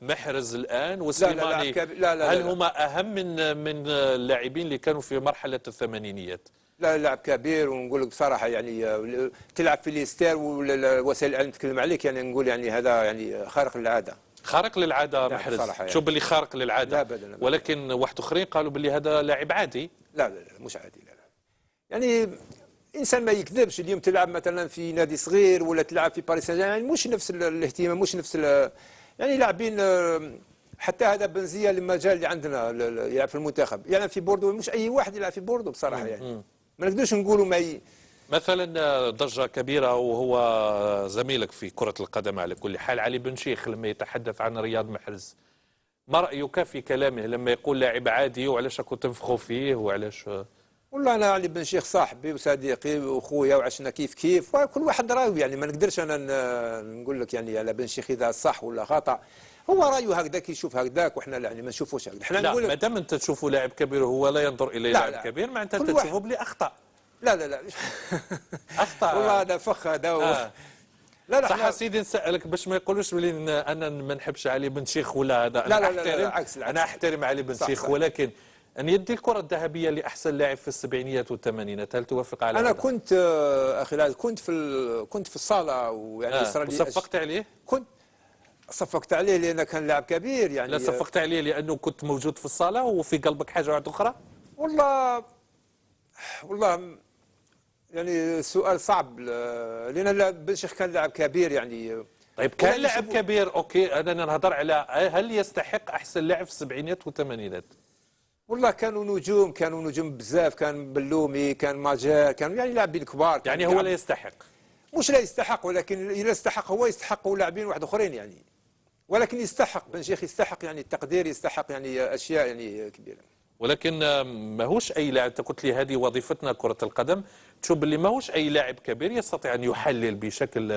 محرز الان وسليماني، هل هما اهم من اللاعبين اللي كانوا في مرحله الثمانينيات؟ لا، لاعب كبير، ونقول لك بصراحه يعني تلعب في ليستير ووسائل الاعلام تتكلم عليك، يعني نقول يعني هذا يعني خارق للعاده. خارق للعاده محرز، يعني. شوف باللي خارق للعاده. لا أبداً. ولكن واحد اخرين قالوا باللي هذا لاعب عادي. لا مش عادي. لا يعني انسان ما يكذبش. اليوم تلعب مثلا في نادي صغير ولا تلعب في باريس سان جيرمان، يعني مش نفس الاهتمام، مش نفس يعني لاعبين. حتى هذا بنزيا لما جاء اللي عندنا يلعب في المنتخب، يعني في بوردو مش اي واحد يلعب في بوردو بصراحه. يعني ما نقدرش نقولوا مثلا ضجه كبيره وهو زميلك في كره القدم على كل حال، علي بن شيخ، لما يتحدث عن رياض محرز، ما رايك في كلامه لما يقول لاعب عادي وعلاش راكم تنفخوا فيه وعلاش؟ والله انا علي بن شيخ صاحبي وصديقي واخويا وعشنا كيف وكل واحد رايه، يعني ما نقدرش انا نقول لك يعني على بن شيخ اذا صح ولا خطا. هو رايه هكذاك، يشوف هكذاك وحنا يعني ما نشوفوش هكذا. احنا نقول ما دام انت تشوفوا لاعب كبير وهو لا ينظر الى لاعب كبير، معناتها انت تشوفه بلي اخطا. لا اخطا والله هذا فخ هذا. لا صح سيدي، نسألك باش ما يقولوش بلي انا ما نحبش علي بن شيخ ولا هذا. لا عكس. انا احترم علي بن شيخ، ولكن أن يدي الكرة الذهبية لأحسن لاعب في السبعينيات والثمانينات، هل توافق على أنا هذا؟ كنت أخي العزيز كنت في الصالة، ويعني صار لي صفقت عليه؟ كنت صفقت عليه لأنه كان لاعب كبير يعني. لا صفقت عليه لأنه كنت موجود في الصالة وفي قلبك حاجة واحدة أخرى؟ والله يعني سؤال صعب، لأن بن شيخ كان لاعب كبير يعني. طيب كان لاعب كبير أوكي، أنا نهضر على هل يستحق أحسن لاعب في السبعينات والثمانينات؟ والله كانوا نجوم بزاف، كان بلومي، كان ماجير، كانوا يعني لاعبين كبار. يعني هو لا يستحق؟ مش لا يستحق، ولكن إذا استحق هو يستحقوا لاعبين واحد اخرين يعني. ولكن يستحق بن شيخ، يستحق يعني التقدير، يستحق يعني اشياء يعني كبيره. ولكن ماهوش اي لاعب، انت قلت لي هذه وظيفتنا كره القدم، تشوف باللي ماهوش اي لاعب كبير يستطيع ان يحلل بشكل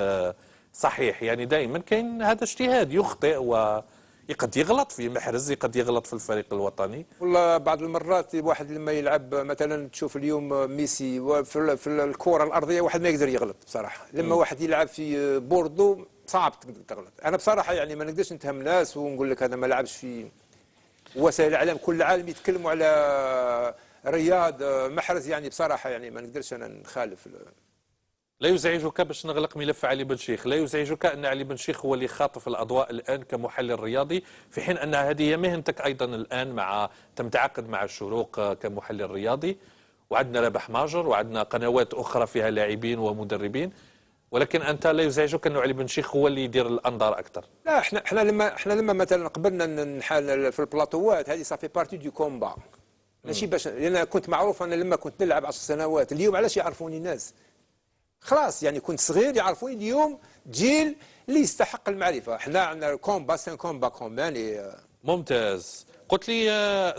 صحيح. يعني دائما كاين هذا اجتهاد، يخطئ وقد يغلط في محرز، قد يغلط في الفريق الوطني. والله بعض المرات واحد لما يلعب مثلا تشوف اليوم ميسي في الكره الارضيه، واحد ما يقدر يغلط بصراحه. لما واحد يلعب في بوردو صعب تغلط. انا بصراحه يعني ما نقدرش نتهم ناس ونقول لك هذا ما لعبش في وسائل الاعلام. كل العالم يتكلموا على رياض محرز، يعني بصراحه يعني ما نقدرش انا نخالف. لا يزعجك، باش نغلق ملف علي بن شيخ، لا يزعجك ان علي بن شيخ هو اللي خاطف الاضواء الان كمحلل رياضي، في حين ان هذه هي مهنتك ايضا الان، مع تمتعقد مع الشروق كمحلل رياضي، وعندنا ربح ماجر، وعندنا قنوات اخرى فيها لاعبين ومدربين، ولكن انت لا يزعجك انه علي بن شيخ هو اللي يدير الانظار اكثر؟ لا احنا لما مثلا قبلنا نحال في البلاطوات هذه صافي بارتي دو كومبا، ماشي باش لان كنت معروف. انا لما كنت نلعب 10 سنوات، اليوم علاش يعرفوني الناس؟ خلاص يعني كنت صغير يعرفوني. اليوم جيل اللي يستحق المعرفه. احنا عندنا كومبا، سان كومبا كومباني. ممتاز. قلت لي